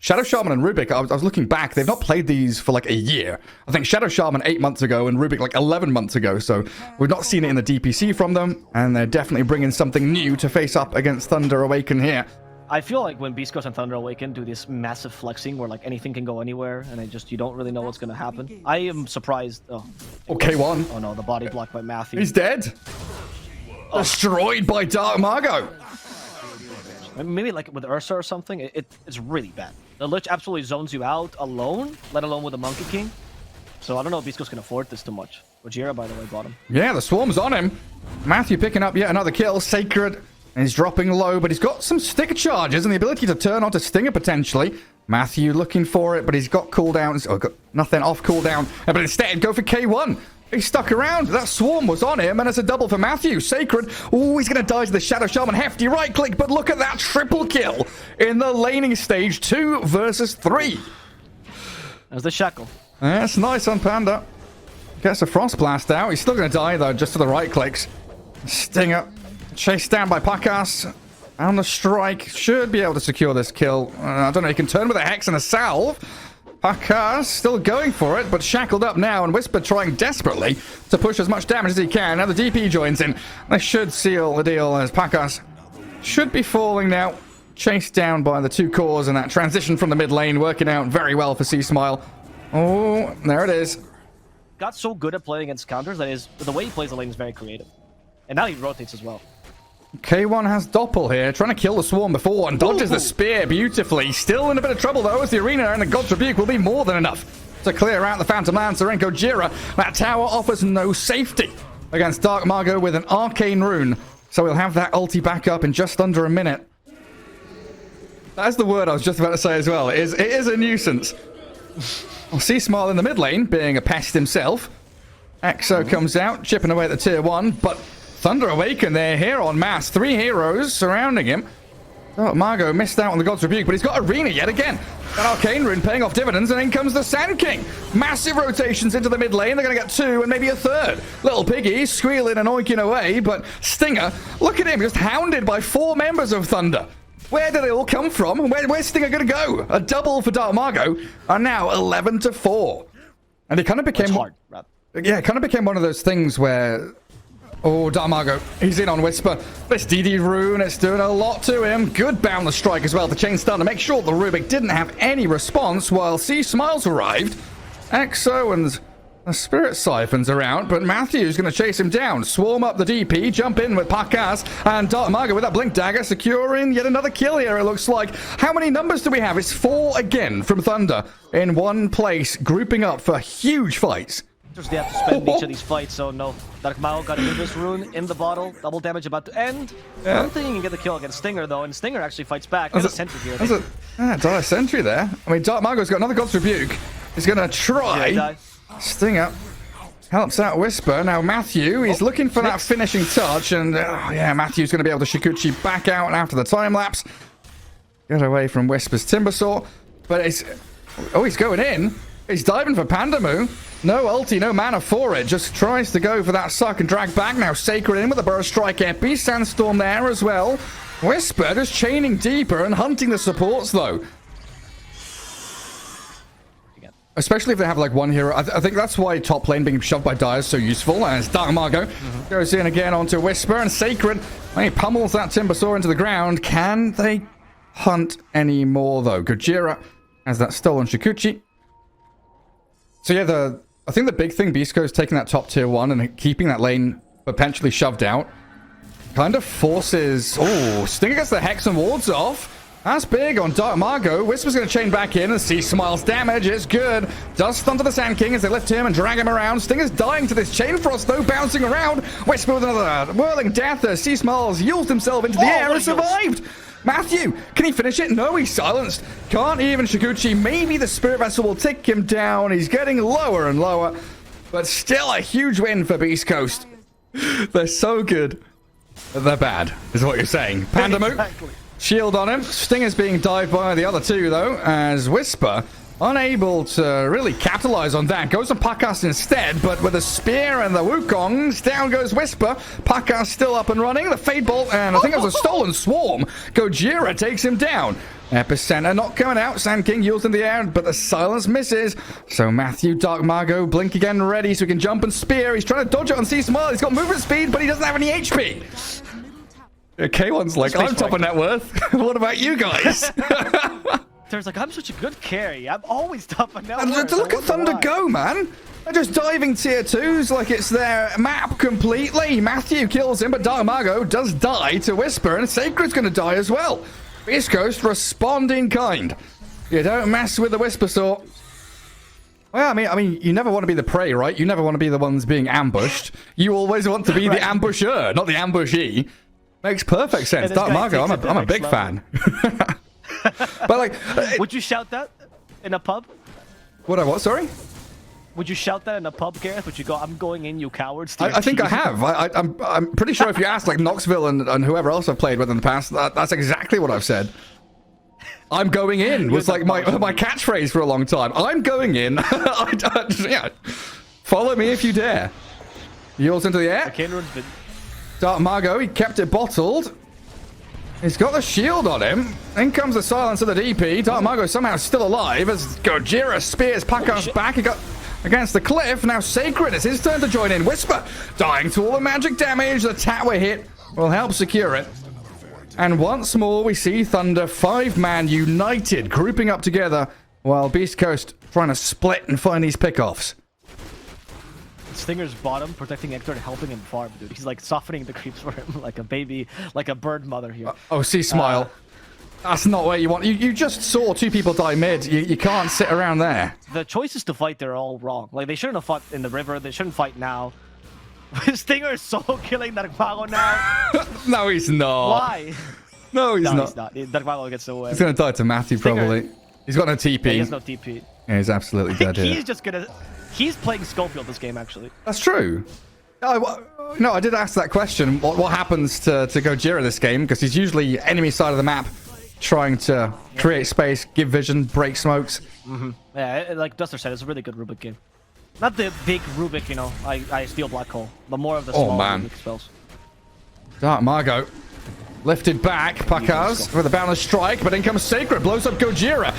Shadow Shaman and Rubik, I was looking back, they've not played these for like a year. I think Shadow Shaman 8 months ago and Rubik like 11 months ago, so we've not seen it in the DPC from them, and they're definitely bringing something new to face up against Thunder Awaken here. I feel like when Beastcoast and Thunder Awaken do this massive flexing where like anything can go anywhere and you don't really know what's going to happen. I am surprised. Oh, K1. Oh no, the body block by Matthew. He's dead. Oh. Destroyed by Dark Margo. Maybe like with Ursa or something, it's really bad. The Lich absolutely zones you out alone, let alone with the Monkey King. So I don't know if Beastcoast can afford this too much. Gojira, by the way, bought him. Yeah, the swarm's on him. Matthew picking up yet another kill. Sacred. And he's dropping low, but he's got some sticker charges and the ability to turn onto Stinger potentially. Matthew looking for it, but he's got cooldowns. Oh, got nothing off cooldown. But instead, go for K1. He stuck around. That swarm was on him, and it's a double for Matthew. Sacred. Oh, he's going to die to the Shadow Shaman. Hefty right click, but look at that triple kill in the laning stage. 2 versus 3. There's the Shackle. That's nice on Panda. Gets a Frost Blast out. He's still going to die, though, just for the right clicks. Stinger. Chased down by Pakas. On the strike. Should be able to secure this kill. I don't know. He can turn with a Hex and a Salve. Pakas still going for it, but shackled up now. And Whisper trying desperately to push as much damage as he can. Now the DP joins in. They should seal the deal as Pakas should be falling now. Chased down by the 2 cores, and that transition from the mid lane working out very well for C-Smile. Oh, there it is. Got so good at playing against counters that the way he plays the lane is very creative. And now he rotates as well. K1 has Doppel here, trying to kill the swarm before and dodges the spear beautifully. Still in a bit of trouble though, as the arena and the God's Rebuke will be more than enough to clear out the Phantom Lancer and Gojira. That tower offers no safety against Dark Margo with an Arcane Rune. So we'll have that ulti back up in just under a minute. That's the word I was just about to say as well. It is a nuisance. Well, C-Smile in the mid lane, being a pest himself. Exo comes out, chipping away at the tier 1, but Thunder Awaken, they're here en masse. 3 heroes surrounding him. Oh, Margo missed out on the God's Rebuke, but he's got Arena yet again. An Arcane Rune paying off dividends, and in comes the Sand King. Massive rotations into the mid lane. They're going to get 2 and maybe a 3rd. Little Piggy squealing and oinking away, but Stinger, look at him, just hounded by 4 members of Thunder. Where did they all come from? Where's Stinger going to go? A double for Dark Margo, and now 11-4. And it kind of became... hard, rather. Yeah, it kind of became one of those things where... Oh, Dark Margo, he's in on Whisper. This DD Rune, it's doing a lot to him. Good boundless strike as well. The chain stun to make sure the Rubik didn't have any response while C-Smiles arrived. Exo and the Spirit Siphons are out, but Matthew's going to chase him down. Swarm up the DP, jump in with Pakas, and Dark Margo with that Blink Dagger securing yet another kill here, it looks like. How many numbers do we have? It's 4 again from Thunder in one place, grouping up for huge fights. They have to spend each of these fights, so no. Dark Mao got an Invis Rune in the bottle. Double damage about to end. I don't think he can get the kill against Stinger, though, and Stinger actually fights back. There's a sentry here. There's a dire sentry there. I mean, Dark Margo's got another God's Rebuke. He's going to try. Stinger helps out Whisper. Now Matthew, he's looking for that finishing touch, and yeah, Matthew's going to be able to Shikuchi back out after the time lapse. Get away from Whisper's Timbersaw. But it's... Oh, he's going in. He's diving for Pandamu. No ulti, no mana for it. Just tries to go for that suck and drag back. Now Sacred in with a Burst Strike Epi. Sandstorm there as well. Whisper just chaining deeper and hunting the supports though. Especially if they have like one hero. I think that's why top lane being shoved by Dire is so useful. As Dark Margo goes in again onto Whisper, and Sacred, he pummels that Timbersaw into the ground. Can they hunt any more though? Gojira has that stolen Shikuchi. So yeah, I think the big thing, Beastcoast taking that top tier 1 and keeping that lane potentially shoved out kind of forces... Oh, Stinger gets the Hex and wards off. That's big on Dark Margo. Whisper's going to chain back in and see Smiles damage. It's good. Does stun to the Sand King as they lift him and drag him around. Stinger's dying to this Chain Frost though, bouncing around. Whisper with another whirling death as C-Smiles yields himself into the air and survived. Matthew, can he finish it? No, he's silenced. Can't even Shikuchi. Maybe the Spirit Vessel will take him down. He's getting lower and lower. But still a huge win for Beastcoast. They're so good. They're bad, is what you're saying. Pandamu, shield on him. Stinger's being dived by the other 2, though, as Whisper unable to really capitalize on that. Goes on Pakas instead, but with a spear and the Wukongs, down goes Whisper. Pakas still up and running. The Fade Bolt, and I think it was a stolen swarm. Gojira takes him down. Epicenter not coming out. Sand King yields in the air, but the silence misses. So Matthew, Dark Margo, blink again ready so he can jump and spear. He's trying to dodge it on C-Smile. He's got movement speed, but he doesn't have any HP. K1's like, I'm top of net worth. What about you guys? There's like, I'm such a good carry. I'm always top of net And worth. look at Thunder go, man. They're just diving tier 2s like it's their map completely. Matthew kills him, but Dark Margo does die to Whisper, and Sacred's going to die as well. Beastcoast responding kind. You don't mess with the Whisper Saw. Well, I mean, you never want to be the prey, right? You never want to be the ones being ambushed. You always want to be the ambusher, not the ambushee. Makes perfect sense. Dark Margo, I'm a big fan. But like, would you shout that in a pub? What? Sorry. Would you shout that in a pub, Gareth? Would you go, I'm going in, you cowards? I think I have. I'm pretty sure if you ask like Knoxville and whoever else I've played with in the past, that's exactly what I've said. I'm going in was like my catchphrase for a long time. I'm going in. Yeah. Follow me if you dare. Yields into the air. Dark Margo, he kept it bottled. He's got the shield on him. In comes the silence of the DP. Dark Margo somehow still alive as Gojira spears Pakas back. He got against the cliff. Now Sacred, it's his turn to join in. Whisper dying to all the magic damage. The tower hit will help secure it. And once more we see Thunder 5-man united, grouping up together, while Beastcoast trying to split and find these pickoffs. Stinger's bottom, protecting Hector and helping him farm, dude. He's like softening the creeps for him like a baby, like a bird mother here. Oh, see, Smile. That's not where you want. You just saw 2 people die mid. You can't sit around there. The choices to fight, they're all wrong. Like, they shouldn't have fought in the river. They shouldn't fight now. Stinger is solo killing Darkmago now. No, he's not. Why? No, he's not. Darkmago gets away. He's going to die to Matthew, probably. He's got no TP. Yeah, he has no TP. Yeah, he's absolutely dead here. He's just going to... He's playing Schofield this game, actually. That's true. No, I did ask that question. What happens to Gojira this game? Because he's usually enemy side of the map, trying to create space, give vision, break smokes. Yeah, like Duster said, it's a really good Rubik game. Not the big Rubik, you know, I steal Black Hole, but more of the small Rubik spells. Dark Margo. Lifted back, Pakas with a boundless strike, but in comes Sacred, blows up Gojira.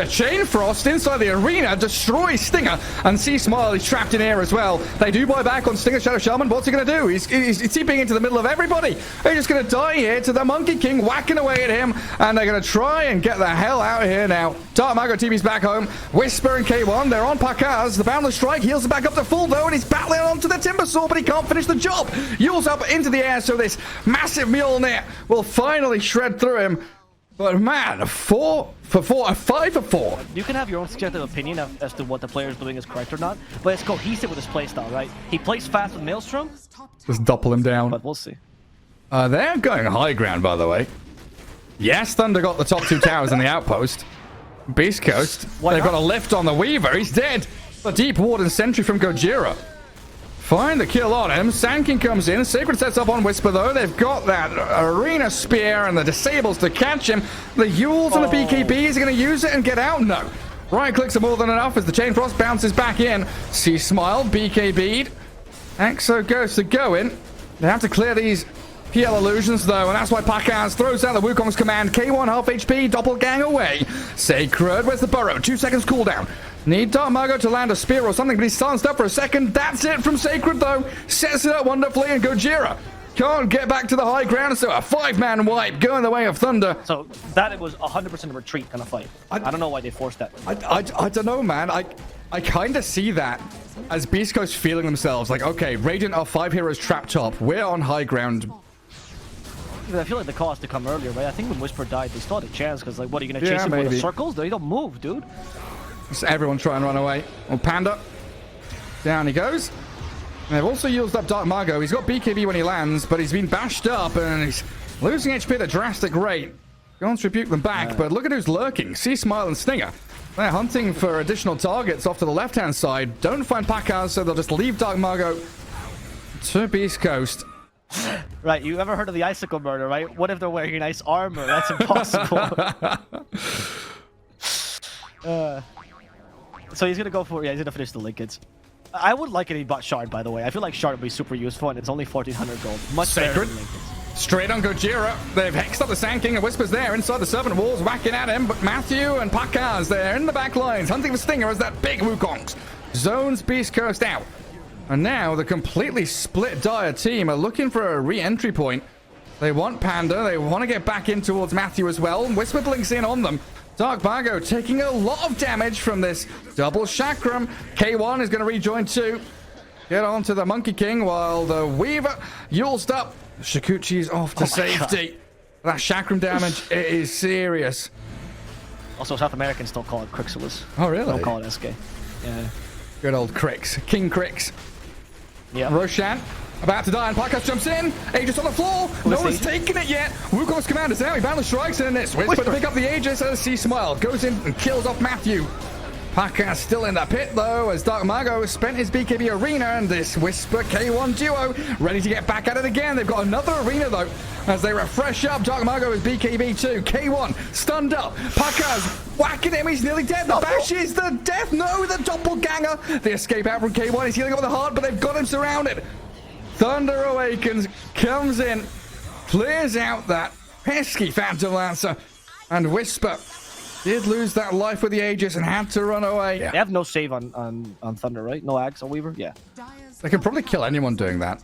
Chain Frost inside the arena, destroys Stinger, and C-Smile is trapped in air as well. They do buy back on Stinger Shadow Shaman. What's he going to do? He's TPing into the middle of everybody. They're just going to die here to the Monkey King, whacking away at him, and they're going to try and get the hell out of here now. Dark Margo TP's back home. Whisper and K1, they're on Pakas. The boundless strike heals it back up to full though, and he's battling onto the Timber Saw, but he can't finish the job. Yules up into the air, so this massive Mjolnir will finally shred through him. But man, 4 for 4, 5 for 4. You can have your own subjective opinion as to what the player is doing is correct or not, but it's cohesive with his playstyle, right? He plays fast with Maelstrom. Just doppel him down. But we'll see. They're going high ground, by the way. Yes, Thunder got the top 2 towers in the outpost. Beastcoast, they've got a lift on the Weaver. He's dead. A deep ward and sentry from Gojira. Find the kill on him. Sankin comes in. Sacred sets up on Whisper, though. They've got that arena spear and the disables to catch him. The Yules and the BKBs are going to use it and get out. No. Right clicks are more than enough as the Chain Frost bounces back in. C-Smile, BKB'd. Exo goes to go in. They have to clear these PL illusions, though, and that's why Pakas throws out the Wukong's command. K1 half HP, doppelgang away. Sacred, where's the burrow? 2 seconds cooldown. Need Dark Margo to land a spear or something, but he's silenced up for a second. That's it from Sacred, though. Sets it up wonderfully, and Gojira can't get back to the high ground, so a 5-man wipe going the way of Thunder. So that was 100% a retreat kind of fight. I don't know why they forced that. I don't know, man. I kind of see that as Beastcoast feeling themselves like, okay, Radiant are 5 heroes trapped top. We're on high ground. I feel like the call has to come earlier, right? I think when Whisper died, they still had a chance, because, like, what, are you going to chase him with the circles? They don't move, dude. Just everyone try and run away. Oh, Panda. Down he goes. And they've also used up Dark Margo. He's got BKB when he lands, but he's been bashed up, and he's losing HP at a drastic rate. Going to rebuke them back, but look at who's lurking. C-Smile and Stinger. They're hunting for additional targets off to the left-hand side. Don't find Pakas, so they'll just leave Dark Margo to Beastcoast. Right, you ever heard of the icicle murder, right? What if they're wearing nice armor? That's impossible. So he's gonna go for he's gonna finish the linkage. I would like it if he bought Shard, by the way. I feel like Shard would be super useful, and it's only 1400 gold. Much better than linkage. Straight on Gojira. They've hexed up the Sand King, and Whisper's there inside the Serpent Walls, whacking at him. But Matthew and Pakaz there in the back lines, hunting for Stinger as that big Wukong zones Beastcoast out. And now the completely split Dire team are looking for a re-entry point. They want Panda. They want to get back in towards Matthew as well. Whisper blinks in on them. Dark Margo taking a lot of damage from this double chakram. K1 is going to rejoin too. Get on to the Monkey King while the Weaver Yulesed up. Shikuchi's off to safety. That chakram damage, it is serious. Also, South Americans don't call it Crixilus. Oh, really? Don't call it SK. Yeah. Good old Crix. King Crix. Yeah. Roshan about to die, and Parkas jumps in. Aegis on the floor. No one's taken it yet. Wukong's commander's out. He balance strikes in this. Whisper to pick up the Aegis as C Smile goes in and kills off Matthew. Parkas still in the pit though, as Dark Margo has spent his BKB arena, and this Whisper K1 duo ready to get back at it again. They've got another arena though, as they refresh up. Dark Margo is BKB too. K1 stunned up. Parkas whacking him. He's nearly dead. The bash is the death. No, the doppelganger. The escape out from K1. He's healing up with the heart, but they've got him surrounded. Thunder Awakens, comes in, clears out that pesky Phantom Lancer, and Whisper did lose that life with the Aegis and had to run away. They have no save on Thunder, right? No Ags on Weaver? Yeah. They can probably kill anyone doing that.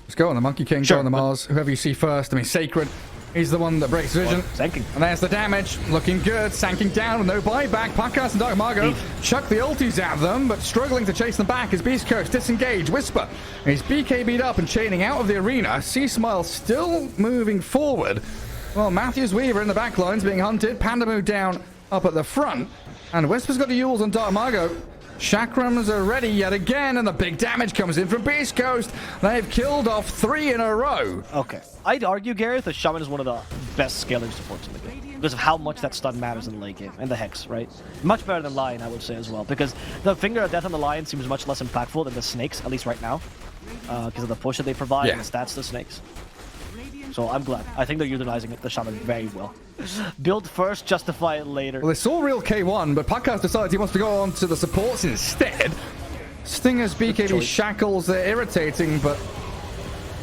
Let's go on the Monkey King, go on the Mars, whoever you see first. I mean, Sacred, he's the one that breaks vision. Sanking. And there's the damage, looking good. Sanking down with no buyback. Parkas and Dark Margo chuck the ultis at them, but struggling to chase them back as Beastcoast disengage. Whisper, he's BKB'd up and chaining out of the arena. C-Smile still moving forward. Well, Matthews Weaver in the back lines being hunted. Panda moved down up at the front. And Whisper's got the Yules on Dark Margo. Chakrams are ready yet again, and the big damage comes in from Beastcoast. They've killed off 3 in a row. Okay. I'd argue, Gareth, that Shaman is one of the best scaling supports in the game because of how much that stun matters in the late game, and the Hex, right? Much better than Lion, I would say, as well, because the Finger of Death on the Lion seems much less impactful than the Snakes, at least right now, because of the push that they provide and the stats to the Snakes. So I'm glad. I think they're utilizing the Shaman very well. Build first, justify it later. Well, they saw real K1, but Parkas decides he wants to go on to the supports instead. Stinger's BKB shackles, they're irritating, but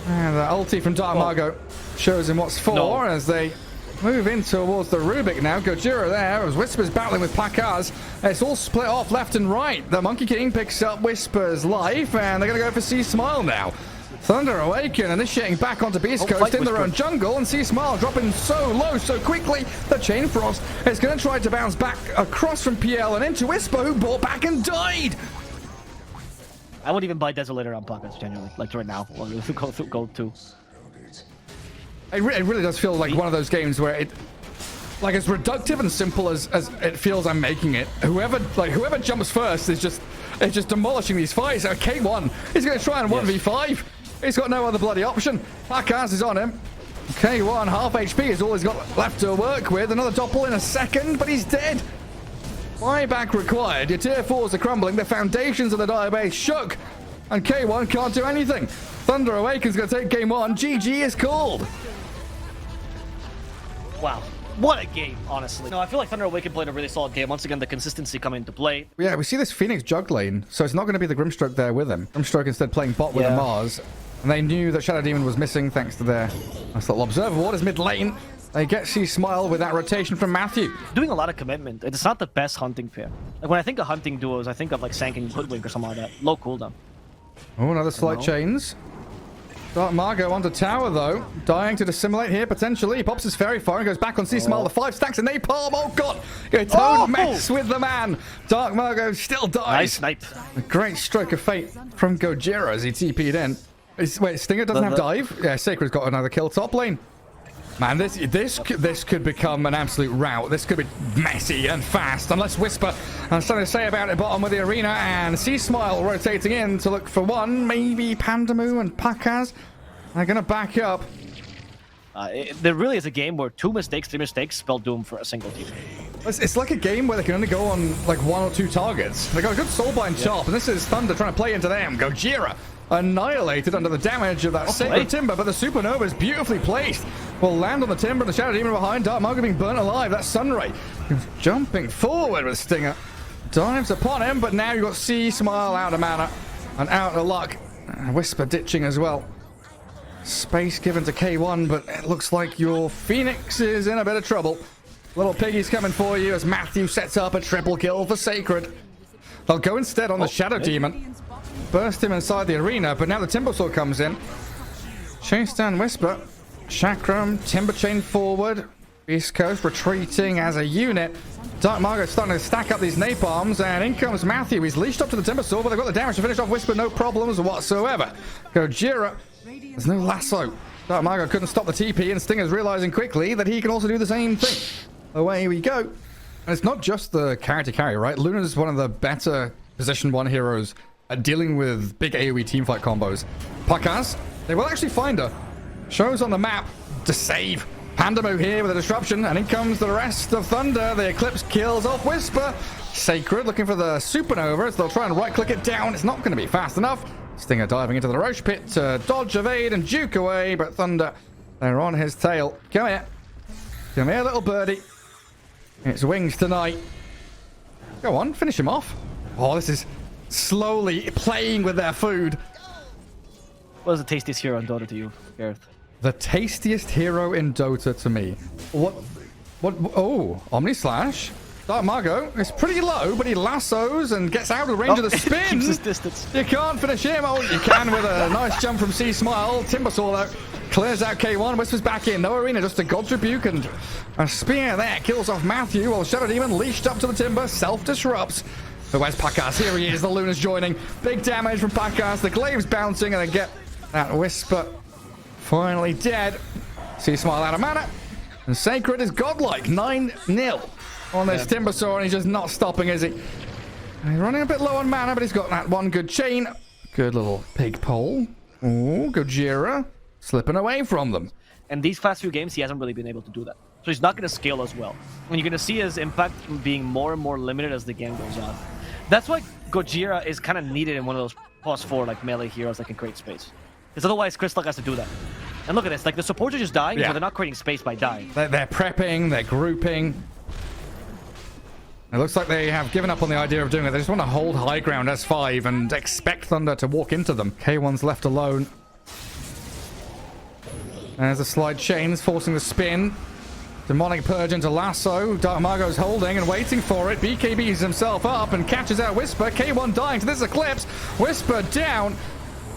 the ulti from Dark Margo shows him what's for as they move in towards the Rubik now. Gojira there as Whisper's battling with Parkas. It's all split off left and right. The Monkey King picks up Whisper's life, and they're going to go for C-Smile now. Thunder Awaken initiating back onto Beastcoast in their own jungle, and C-Smile dropping so low so quickly. The Chain Frost is going to try to bounce back across from PL and into Whisper, who bought back and died. I wouldn't even buy Desolator on Parkas, genuinely, like right now. Or go through Gold 2. It really does feel like one of those games where it, like, as reductive and simple as it feels I'm making it. Whoever jumps first is just demolishing these fights. K1 is going to try and 1v5. He's got no other bloody option. Parkas is on him. K1, half HP is all he's got left to work with. Another doppel in a second, but he's dead. Buyback required. Your tier 4s are crumbling. The foundations of the Dire base shook. And K1 can't do anything. Thunder Awaken's going to take game 1. GG is called. Wow. What a game, honestly. No, I feel like Thunder Awaken played a really solid game. Once again, the consistency coming into play. Yeah, we see this Phoenix jug lane, so it's not going to be the Grimstroke there with him. Grimstroke instead playing bot with a Mars. And they knew that Shadow Demon was missing thanks to their nice little Observer Ward as mid lane. They get C-Smile with that rotation from Matthew. Doing a lot of commitment. It's not the best hunting pair. Like when I think of hunting duos, I think of like Sanking Hoodwink or something like that. Low cooldown. Oh, another slight chains. Dark Margo onto tower though. Dying to dissimulate here potentially. He pops his fairy fire and goes back on C-Smile. The 5 stacks and napalm. Oh god! Don't mess with the man. Dark Margo still dies. Nice snipe. A great stroke of fate from Gojira as he TP'd in. Wait, Stinger doesn't have dive? Yeah, Sacred's got another kill top lane. Man, this could become an absolute rout. This could be messy and fast, unless Whisper has something to say about it bottom of the arena, and C-Smile rotating in to look for one. Maybe Pandamu and Pakaz are going to back up. There really is a game where 2 mistakes, 3 mistakes spell doom for a single team. It's like a game where they can only go on like 1 or 2 targets. They got a good soulbind chop, and this is Thunder trying to play into them. Gojira annihilated under the damage of that sacred timber, but the supernova is beautifully placed. Will land on the timber, and the Shadow Demon behind. Dark Margo being burnt alive. That Sunray jumping forward with Stinger. dives upon him, but now you've got C Smile out of mana and out of luck. Whisper ditching as well. Space given to K1, but it looks like your Phoenix is in a bit of trouble. Little Piggy's coming for you as Matthew sets up a triple kill for Sacred. They'll go instead on the Shadow Demon. Burst him inside the arena, but now the Timbersaw comes in. Chase down Whisper. Chakram, Timber Chain forward. Beastcoast retreating as a unit. Dark Margot starting to stack up these napalms, and in comes Matthew. He's leashed up to the Timbersaw, but they've got the damage to finish off Whisper, no problems whatsoever. Gojira, there's no lasso. Dark Margot couldn't stop the TP, and Stinger's realizing quickly that he can also do the same thing. Away we go. And it's not just the character carry, right? Luna's one of the better position 1 heroes at dealing with big AoE teamfight combos. Pakaz, they will actually find her. Shows on the map to save. Pandamo here with a disruption, and in comes the rest of Thunder. The Eclipse kills off Whisper. Sacred looking for the Supernova as they'll try and right-click it down. It's not going to be fast enough. Stinger diving into the Roche Pit to dodge, evade, and juke away, but Thunder, they're on his tail. Come here. Come here, little birdie. It's wings tonight. Go on, finish him off. Oh, this is slowly playing with their food. What is the tastiest hero in Dota to you, Gareth? The tastiest hero in Dota to me. What? Oh, Omni Slash. Dark Margot is pretty low, but he lassos and gets out of range of the spin. Keeps his distance. You can't finish him. Oh, you can with a nice jump from C Smile. Timbersaw though clears out K1. Whispers back in. No arena, just a God's Rebuke and a spear there. Kills off Matthew while Shadow Demon leashed up to the Timber. Self-disrupts. But where's Pakaz? Here he is. The Luna's joining. Big damage from Pakaz. The Glaive's bouncing and they get that Whisper finally dead. C Smile out of mana. And Sacred is godlike. 9-0 on this Timbersaw, and he's just not stopping, is he? And he's running a bit low on mana, but he's got that one good chain. Good little pig pole. Oh, Gojira slipping away from them. And these past few games, he hasn't really been able to do that. So he's not going to scale as well. And you're going to see his impact being more and more limited as the game goes on. That's why Gojira is kind of needed in one of those +4 like melee heroes that can create space. Because otherwise, Crystal has to do that. And look at this, like the supports are just dying, so they're not creating space by dying. They're prepping, they're grouping. It looks like they have given up on the idea of doing it. They just want to hold high ground as 5 and expect Thunder to walk into them. K1's left alone. There's the slide chains forcing the spin. Demonic Purge into Lasso. Dark Margot's holding and waiting for it. BKBs himself up and catches out Whisper. K1 dying to this Eclipse. Whisper down.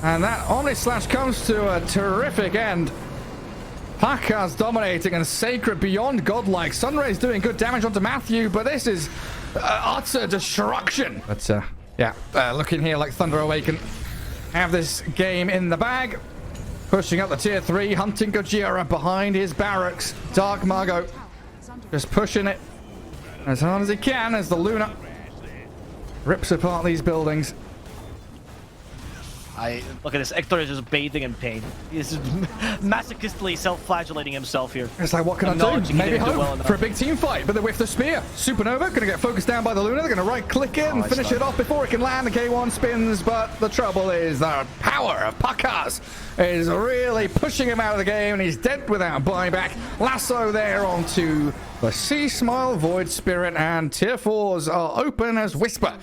And that Omni Slash comes to a terrific end. Pakaz dominating and Sacred beyond godlike. Sunray's doing good damage onto Matthew, but this is utter destruction. But looking here like Thunder Awaken have this game in the bag. Pushing up the tier 3, hunting Gojira behind his barracks. Dark Margot just pushing it as hard as he can as the Luna rips apart these buildings. Look at this. Hector is just bathing in pain. He's masochistically self-flagellating himself here. It's like, what can I do? Maybe hope for a big team fight, but they whiff the spear. Supernova going to get focused down by the Luna. They're going to right-click it and finish it off before it can land. The K1 spins, but the trouble is the power of Pakaz is really pushing him out of the game, and he's dead without buyback. Lasso there onto the C Smile Void Spirit, and tier 4s are open as Whisper.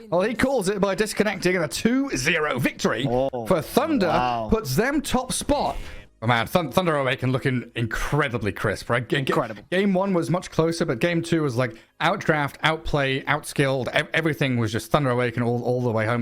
Well, he calls it by disconnecting, and a 2-0 victory for Thunder puts them top spot. Oh man, Thunder Awaken looking incredibly crisp, right? Incredible. Game 1 was much closer, but game 2 was like outdraft, outplay, outskilled. Everything was just Thunder Awaken all the way home.